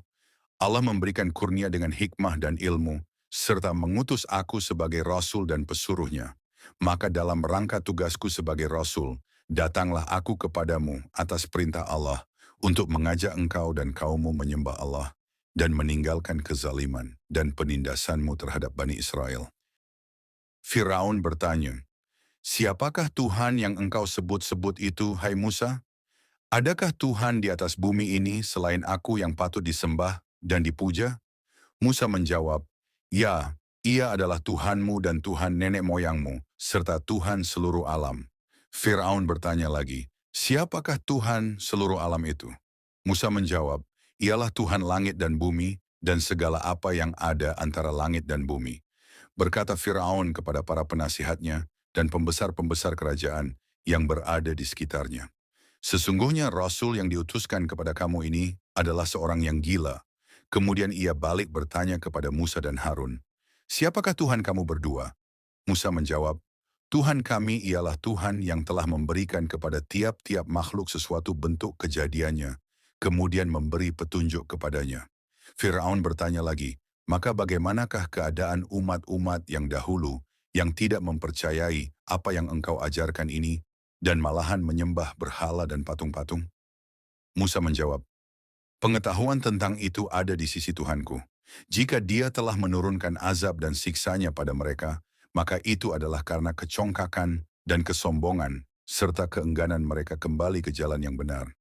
Allah memberikan kurnia dengan hikmah dan ilmu, serta mengutus aku sebagai rasul dan pesuruhnya. Maka dalam rangka tugasku sebagai rasul, datanglah aku kepadamu atas perintah Allah untuk mengajak engkau dan kaummu menyembah Allah dan meninggalkan kezaliman dan penindasanmu terhadap Bani Israel. Firaun bertanya, "Siapakah Tuhan yang engkau sebut-sebut itu, hai Musa? Adakah Tuhan di atas bumi ini selain aku yang patut disembah dan dipuja?" Musa menjawab, "Ya, ia adalah Tuhanmu dan Tuhan nenek moyangmu, serta Tuhan seluruh alam." Firaun bertanya lagi, "Siapakah Tuhan seluruh alam itu?" Musa menjawab, "Ialah Tuhan langit dan bumi, dan segala apa yang ada antara langit dan bumi." Berkata Firaun kepada para penasihatnya dan pembesar-pembesar kerajaan yang berada di sekitarnya, "Sesungguhnya Rasul yang diutuskan kepada kamu ini adalah seorang yang gila." Kemudian ia balik bertanya kepada Musa dan Harun, "Siapakah Tuhan kamu berdua?" Musa menjawab, "Tuhan kami ialah Tuhan yang telah memberikan kepada tiap-tiap makhluk sesuatu bentuk kejadiannya, kemudian memberi petunjuk kepadanya." Firaun bertanya lagi, "Maka bagaimanakah keadaan umat-umat yang dahulu yang tidak mempercayai apa yang engkau ajarkan ini dan malahan menyembah berhala dan patung-patung?" Musa menjawab, "Pengetahuan tentang itu ada di sisi Tuhanku. Jika Dia telah menurunkan azab dan siksanya pada mereka, maka itu adalah karena kecongkakan dan kesombongan, serta keengganan mereka kembali ke jalan yang benar.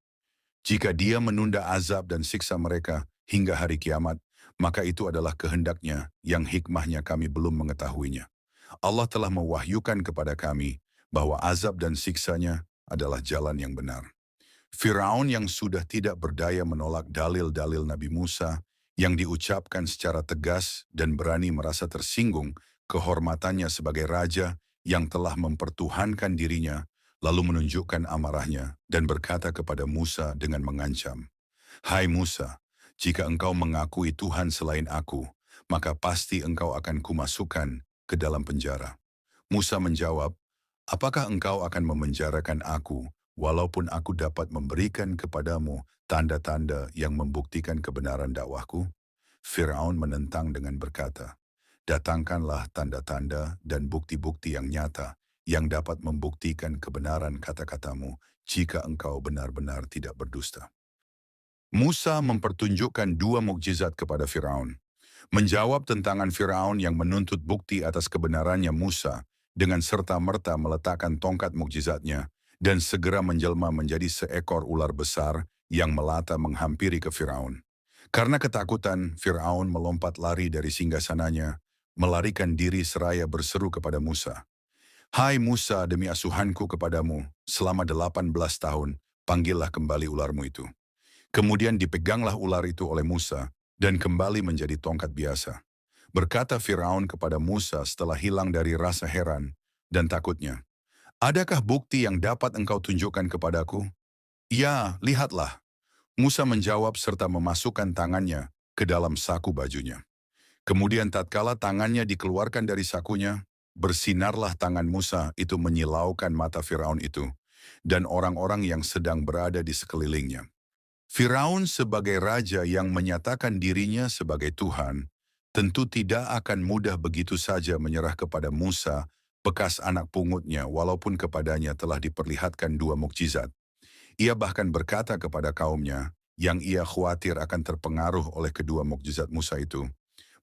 Jika Dia menunda azab dan siksa mereka hingga hari kiamat, maka itu adalah kehendaknya yang hikmahnya kami belum mengetahuinya. Allah telah mewahyukan kepada kami bahwa azab dan siksanya adalah jalan yang benar." Firaun yang sudah tidak berdaya menolak dalil-dalil Nabi Musa yang diucapkan secara tegas dan berani merasa tersinggung kehormatannya sebagai raja yang telah mempertuhankan dirinya, lalu menunjukkan amarahnya dan berkata kepada Musa dengan mengancam, "Hai Musa, jika engkau mengakui Tuhan selain aku, maka pasti engkau akan kumasukkan ke dalam penjara." Musa menjawab, "Apakah engkau akan memenjarakan aku, walaupun aku dapat memberikan kepadamu tanda-tanda yang membuktikan kebenaran dakwahku?" Firaun menentang dengan berkata, "Datangkanlah tanda-tanda dan bukti-bukti yang nyata yang dapat membuktikan kebenaran kata-katamu jika engkau benar-benar tidak berdusta." Musa mempertunjukkan dua mukjizat kepada Firaun. Menjawab tentangan Firaun yang menuntut bukti atas kebenarannya Musa dengan serta-merta meletakkan tongkat mukjizatnya dan segera menjelma menjadi seekor ular besar yang melata menghampiri ke Firaun. Karena ketakutan, Firaun melompat lari dari singgasananya, melarikan diri seraya berseru kepada Musa, "Hai Musa, demi asuhanku kepadamu, selama 18 tahun, panggillah kembali ularmu itu." Kemudian dipeganglah ular itu oleh Musa dan kembali menjadi tongkat biasa. Berkata Firaun kepada Musa setelah hilang dari rasa heran dan takutnya, "Adakah bukti yang dapat engkau tunjukkan kepadaku?" "Ya, lihatlah." Musa menjawab serta memasukkan tangannya ke dalam saku bajunya. Kemudian tatkala tangannya dikeluarkan dari sakunya, bersinarlah tangan Musa itu menyilaukan mata Firaun itu dan orang-orang yang sedang berada di sekelilingnya. Firaun sebagai raja yang menyatakan dirinya sebagai Tuhan, tentu tidak akan mudah begitu saja menyerah kepada Musa, bekas anak pungutnya, walaupun kepadanya telah diperlihatkan dua mukjizat. Ia bahkan berkata kepada kaumnya, yang ia khawatir akan terpengaruh oleh kedua mukjizat Musa itu,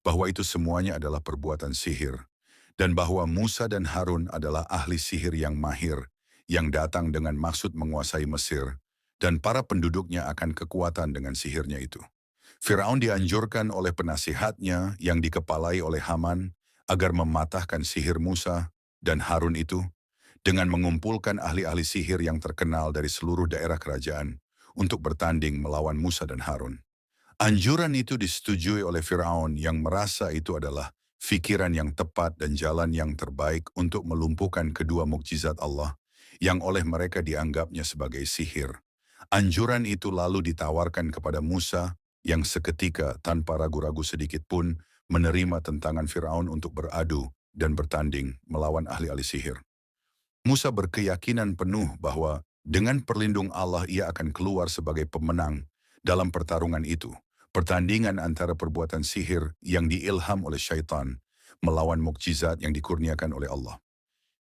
bahwa itu semuanya adalah perbuatan sihir, dan bahwa Musa dan Harun adalah ahli sihir yang mahir, yang datang dengan maksud menguasai Mesir, dan para penduduknya akan kekuatan dengan sihirnya itu. Firaun dianjurkan oleh penasihatnya yang dikepalai oleh Haman agar mematahkan sihir Musa dan Harun itu dengan mengumpulkan ahli-ahli sihir yang terkenal dari seluruh daerah kerajaan untuk bertanding melawan Musa dan Harun. Anjuran itu disetujui oleh Firaun yang merasa itu adalah fikiran yang tepat dan jalan yang terbaik untuk melumpuhkan kedua mukjizat Allah yang oleh mereka dianggapnya sebagai sihir. Anjuran itu lalu ditawarkan kepada Musa yang seketika tanpa ragu-ragu sedikit pun menerima tentangan Firaun untuk beradu dan bertanding melawan ahli-ahli sihir. Musa berkeyakinan penuh bahwa dengan perlindung Allah ia akan keluar sebagai pemenang dalam pertarungan itu. Pertandingan antara perbuatan sihir yang diilham oleh syaitan melawan mukjizat yang dikurniakan oleh Allah.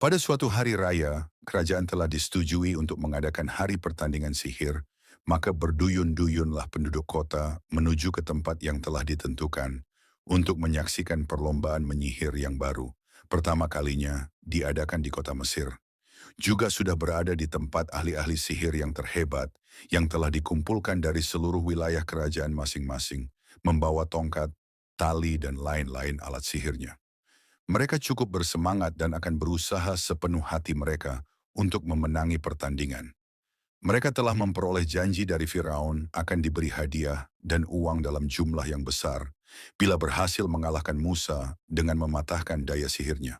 Pada suatu hari raya, kerajaan telah disetujui untuk mengadakan hari pertandingan sihir, maka berduyun-duyunlah penduduk kota menuju ke tempat yang telah ditentukan untuk menyaksikan perlombaan menyihir yang baru. Pertama kalinya diadakan di kota Mesir. Juga sudah berada di tempat ahli-ahli sihir yang terhebat yang telah dikumpulkan dari seluruh wilayah kerajaan masing-masing, membawa tongkat, tali, dan lain-lain alat sihirnya. Mereka cukup bersemangat dan akan berusaha sepenuh hati mereka untuk memenangi pertandingan. Mereka telah memperoleh janji dari Firaun akan diberi hadiah dan uang dalam jumlah yang besar bila berhasil mengalahkan Musa dengan mematahkan daya sihirnya.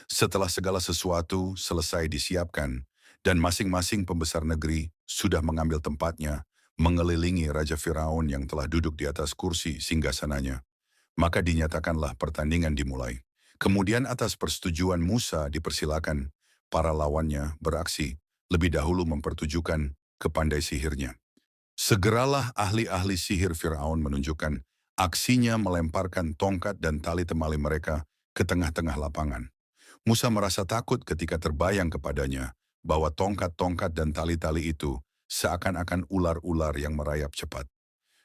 Setelah segala sesuatu selesai disiapkan dan masing-masing pembesar negeri sudah mengambil tempatnya mengelilingi Raja Firaun yang telah duduk di atas kursi singgasananya, maka dinyatakanlah pertandingan dimulai. Kemudian atas persetujuan Musa dipersilakan para lawannya beraksi, lebih dahulu mempertujukan kepandai sihirnya. Segeralah ahli-ahli sihir Firaun menunjukkan aksinya melemparkan tongkat dan tali temali mereka ke tengah-tengah lapangan. Musa merasa takut ketika terbayang kepadanya bahwa tongkat-tongkat dan tali-tali itu seakan-akan ular-ular yang merayap cepat.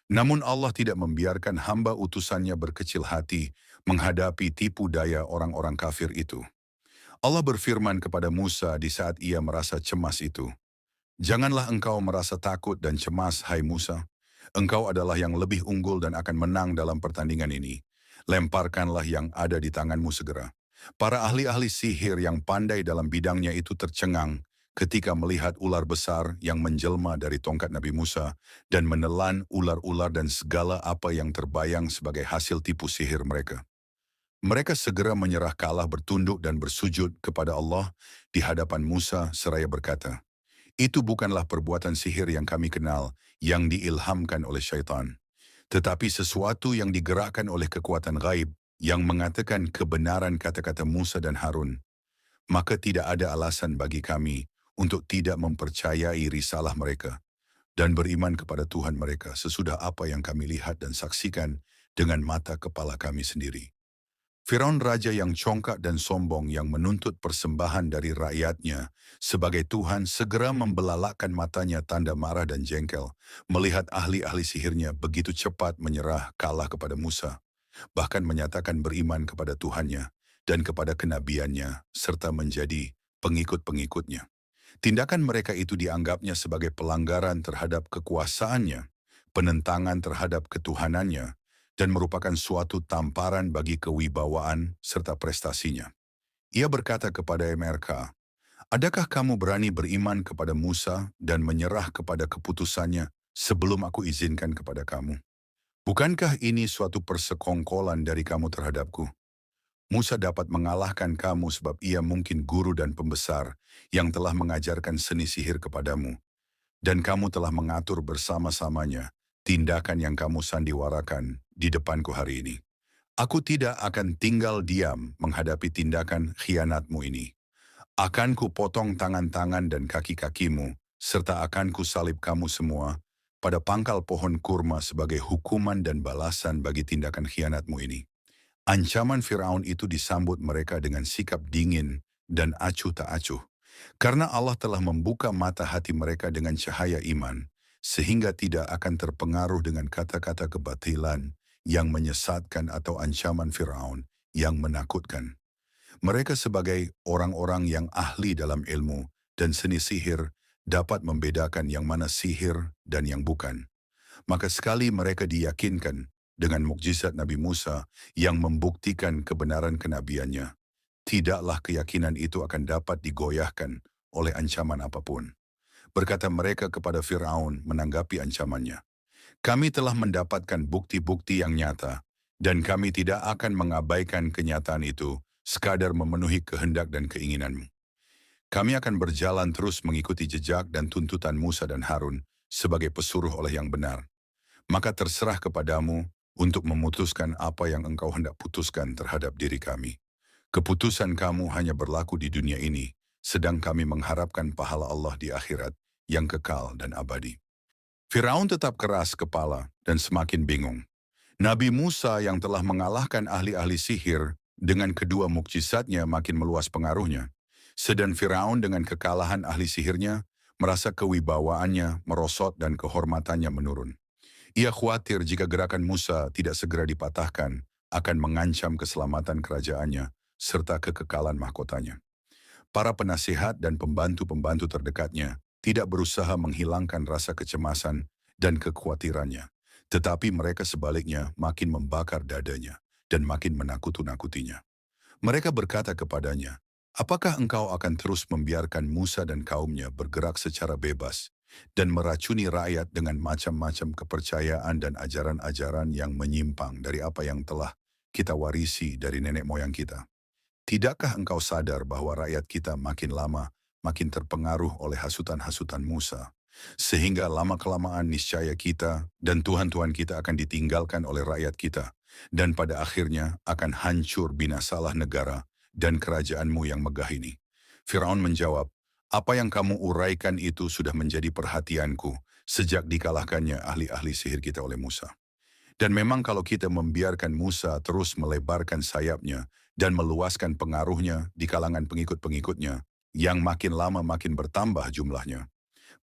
Namun Allah tidak membiarkan hamba utusannya berkecil hati menghadapi tipu daya orang-orang kafir itu. Allah berfirman kepada Musa di saat ia merasa cemas itu, "Janganlah engkau merasa takut dan cemas, hai Musa. Engkau adalah yang lebih unggul dan akan menang dalam pertandingan ini. Lemparkanlah yang ada di tanganmu segera." Para ahli-ahli sihir yang pandai dalam bidangnya itu tercengang ketika melihat ular besar yang menjelma dari tongkat Nabi Musa dan menelan ular-ular dan segala apa yang terbayang sebagai hasil tipu sihir mereka. Mereka segera menyerah kalah bertunduk dan bersujud kepada Allah di hadapan Musa seraya berkata, "Itu bukanlah perbuatan sihir yang kami kenal, yang diilhamkan oleh syaitan, tetapi sesuatu yang digerakkan oleh kekuatan gaib yang mengatakan kebenaran kata-kata Musa dan Harun. Maka tidak ada alasan bagi kami untuk tidak mempercayai risalah mereka dan beriman kepada Tuhan mereka sesudah apa yang kami lihat dan saksikan dengan mata kepala kami sendiri." Firaun raja yang congkak dan sombong yang menuntut persembahan dari rakyatnya sebagai Tuhan segera membelalakkan matanya tanda marah dan jengkel melihat ahli-ahli sihirnya begitu cepat menyerah kalah kepada Musa, bahkan menyatakan beriman kepada Tuhannya dan kepada kenabiannya serta menjadi pengikut-pengikutnya. Tindakan mereka itu dianggapnya sebagai pelanggaran terhadap kekuasaannya, penentangan terhadap ketuhanannya, dan merupakan suatu tamparan bagi kewibawaan serta prestasinya. Ia berkata kepada MRK, "Adakah kamu berani beriman kepada Musa dan menyerah kepada keputusannya sebelum aku izinkan kepada kamu? Bukankah ini suatu persekongkolan dari kamu terhadapku? Musa dapat mengalahkan kamu sebab ia mungkin guru dan pembesar yang telah mengajarkan seni sihir kepadamu, dan kamu telah mengatur bersama-samanya tindakan yang kamu sandiwarakan di depanku hari ini. Aku tidak akan tinggal diam menghadapi tindakan khianatmu ini. Akan kupotong tangan-tangan dan kaki-kakimu, serta akan kusalib kamu semua pada pangkal pohon kurma sebagai hukuman dan balasan bagi tindakan khianatmu ini." Ancaman Firaun itu disambut mereka dengan sikap dingin dan acuh tak acuh. Karena Allah telah membuka mata hati mereka dengan cahaya iman, sehingga tidak akan terpengaruh dengan kata-kata kebatilan yang menyesatkan atau ancaman Firaun yang menakutkan. Mereka sebagai orang-orang yang ahli dalam ilmu dan seni sihir dapat membedakan yang mana sihir dan yang bukan. Maka sekali mereka diyakinkan dengan mukjizat Nabi Musa yang membuktikan kebenaran kenabiannya, tidaklah keyakinan itu akan dapat digoyahkan oleh ancaman apapun. Berkata mereka kepada Firaun menanggapi ancamannya, "Kami telah mendapatkan bukti-bukti yang nyata, dan kami tidak akan mengabaikan kenyataan itu sekadar memenuhi kehendak dan keinginanmu. Kami akan berjalan terus mengikuti jejak dan tuntutan Musa dan Harun sebagai pesuruh oleh yang benar. Maka terserah kepadamu untuk memutuskan apa yang engkau hendak putuskan terhadap diri kami. Keputusan kamu hanya berlaku di dunia ini, sedang kami mengharapkan pahala Allah di akhirat yang kekal dan abadi. Firaun tetap keras kepala dan semakin bingung. Nabi Musa yang telah mengalahkan ahli-ahli sihir dengan kedua mukjizatnya makin meluas pengaruhnya. Sedang Firaun dengan kekalahan ahli sihirnya merasa kewibawaannya merosot dan kehormatannya menurun. Ia khawatir jika gerakan Musa tidak segera dipatahkan akan mengancam keselamatan kerajaannya serta kekekalan mahkotanya. Para penasihat dan pembantu-pembantu terdekatnya tidak berusaha menghilangkan rasa kecemasan dan kekhawatirannya, tetapi mereka sebaliknya makin membakar dadanya dan makin menakut-nakutinya. Mereka berkata kepadanya, "Apakah engkau akan terus membiarkan Musa dan kaumnya bergerak secara bebas dan meracuni rakyat dengan macam-macam kepercayaan dan ajaran-ajaran yang menyimpang dari apa yang telah kita warisi dari nenek moyang kita? Tidakkah engkau sadar bahwa rakyat kita makin lama makin terpengaruh oleh hasutan-hasutan Musa, sehingga lama-kelamaan niscaya kita dan Tuhan-Tuhan kita akan ditinggalkan oleh rakyat kita, dan pada akhirnya akan hancur binasalah negara dan kerajaanmu yang megah ini?" Firaun menjawab, "Apa yang kamu uraikan itu sudah menjadi perhatianku sejak dikalahkannya ahli-ahli sihir kita oleh Musa. Dan memang kalau kita membiarkan Musa terus melebarkan sayapnya dan meluaskan pengaruhnya di kalangan pengikut-pengikutnya, yang makin lama makin bertambah jumlahnya,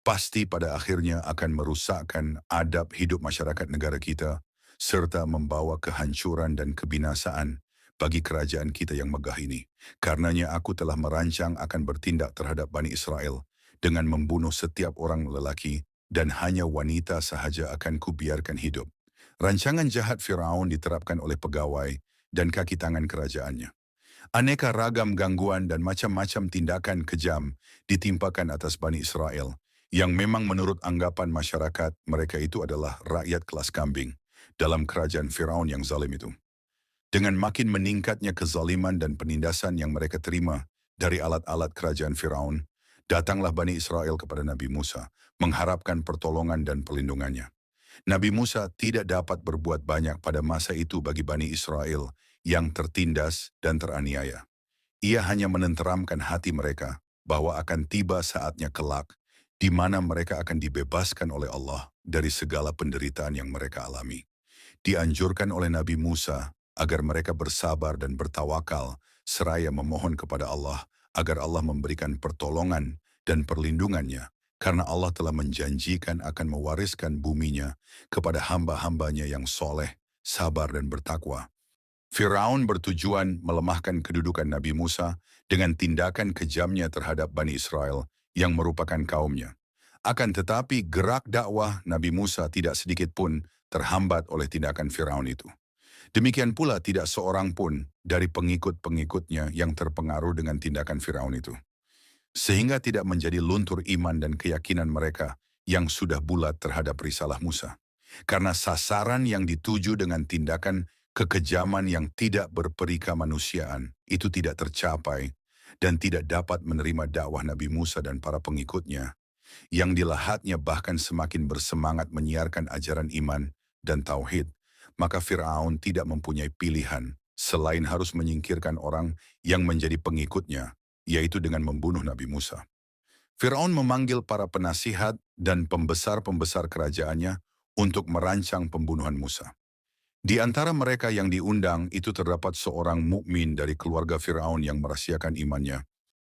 pasti pada akhirnya akan merusakkan adab hidup masyarakat negara kita, serta membawa kehancuran dan kebinasaan bagi kerajaan kita yang megah ini. Karenanya aku telah merancang akan bertindak terhadap Bani Israel dengan membunuh setiap orang lelaki dan hanya wanita sahaja akan kubiarkan hidup." Rancangan jahat Firaun diterapkan oleh pegawai dan kaki tangan kerajaannya. Aneka ragam gangguan dan macam-macam tindakan kejam ditimpakan atas Bani Israel, yang memang menurut anggapan masyarakat mereka itu adalah rakyat kelas kambing dalam kerajaan Firaun yang zalim itu. Dengan makin meningkatnya kezaliman dan penindasan yang mereka terima dari alat-alat kerajaan Firaun, datanglah Bani Israel kepada Nabi Musa, mengharapkan pertolongan dan perlindungannya. Nabi Musa tidak dapat berbuat banyak pada masa itu bagi Bani Israel yang tertindas dan teraniaya. Ia hanya menenteramkan hati mereka bahwa akan tiba saatnya kelak di mana mereka akan dibebaskan oleh Allah dari segala penderitaan yang mereka alami. Dianjurkan oleh Nabi Musa agar mereka bersabar dan bertawakal seraya memohon kepada Allah agar Allah memberikan pertolongan dan perlindungannya, karena Allah telah menjanjikan akan mewariskan buminya kepada hamba-hambanya yang soleh, sabar dan bertakwa. Firaun bertujuan melemahkan kedudukan Nabi Musa dengan tindakan kejamnya terhadap Bani Israel yang merupakan kaumnya. Akan tetapi gerak dakwah Nabi Musa tidak sedikit pun terhambat oleh tindakan Firaun itu. Demikian pula tidak seorang pun dari pengikut-pengikutnya yang terpengaruh dengan tindakan Firaun itu. Sehingga tidak menjadi luntur iman dan keyakinan mereka yang sudah bulat terhadap risalah Musa. Karena sasaran yang dituju dengan tindakan kekejaman yang tidak berperi kemanusiaan itu tidak tercapai dan tidak dapat menerima dakwah Nabi Musa dan para pengikutnya, yang dilahatnya bahkan semakin bersemangat menyiarkan ajaran iman dan tauhid, maka Firaun tidak mempunyai pilihan selain harus menyingkirkan orang yang menjadi pengikutnya, yaitu dengan membunuh Nabi Musa. Firaun memanggil para penasihat dan pembesar-pembesar kerajaannya untuk merancang pembunuhan Musa. Di antara mereka yang diundang itu terdapat seorang mukmin dari keluarga Firaun yang merahasiakan imannya,